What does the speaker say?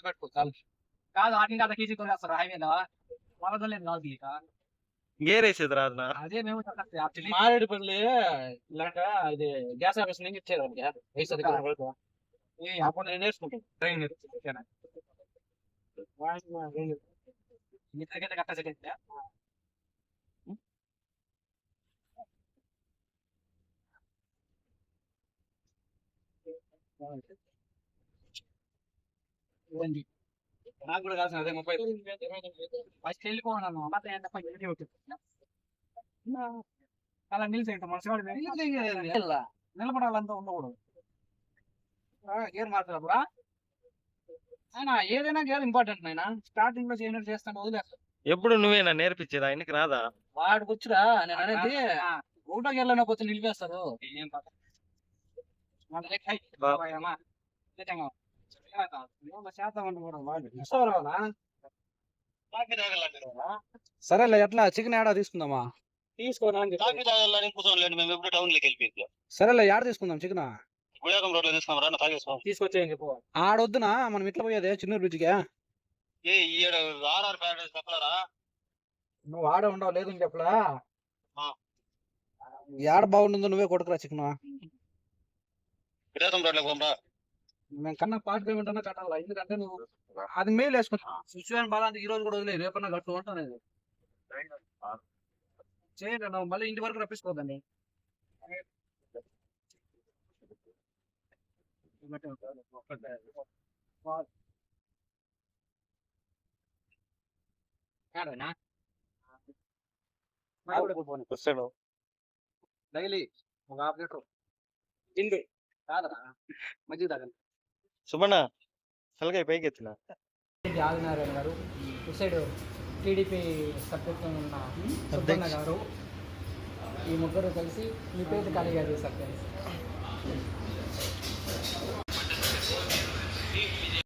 పెట్టుకో చాలు. కాదు ఆటిని అట్లా కీచి కొనేస్తారు హైవే మీద వరదలేదు కాదు ఇక గేర్ వేసేది రాదు నా అదే మేము మారేడుపల్లి ఇలాంట ఇది గ్యాస్ ఆఫీస్ నుంచి ఇచ్చారు అప్పుడు నేను నేర్చుకుంటాను ట్రైన్ కట్ట సెకండ్ నాకు కూడా కాల్సిన అదే 30 ఫస్ట్ వెళ్ళిపోన్నాను అలా నిలిచేంట మనసు నిలబడాలంతా ఉండకూడదు గేర్ మార్చినప్పుడు ఆయన ఏదైనా గేర్ ఇంపార్టెంట్ నాయన స్టార్టింగ్ లో చేయనట్టు చేస్తాను వదిలేస్తాను. ఎప్పుడు నువ్వేనా నేర్పించేది ఆయనకి రాదా? వాడికి వచ్చురా నేను అనేది ఒకటో గేర్లో నాకు వచ్చి నిలిపేస్తారు. సరేలే ఎట్లా చికెన్ ఏడా తీసుకుందామా? సరేలే ఏడ తీసుకుందాం చికెన్? తీసుకొచ్చేయని చెప్పు. ఆడొద్దునా మనం ఇట్లా పోయేదే చిన్నూరు బ్రిడ్జిగా. నువ్వు ఆడ ఉండవు లేదని చెప్పలా. ఏడ బాగుంటుందో నువ్వే కొడుకురా చికెన్. మేము కన్నా పార్ట్ పేమెంట్ అన్నా కట్టాలా, ఎందుకంటే నువ్వు అది మెయిల్ వేసుకుంటా సిచ్యువేషన్ బాగా ఈ రోజు కూడా వదిలేదు రేపన్నా కట్టు ఉంటాను. చేయండి నువ్వు మళ్ళీ ఇంటి వరకు రప్పించుకోదండి. డైలీ ఒక హాఫ్ లీటర్ తిండి కాదరా మజ్జిగ తాగండి. సుమన్న సలకాయ పైకి ఎత్తున ఆదినారాయణ గారు, సైడ్ టీడీపీ సభ్యత్వం ఉన్న సుబ్బన్న గారు, ఈ ముగ్గురు కలిసి మీ పేరు ఖాళీ గారు సర్పంచ్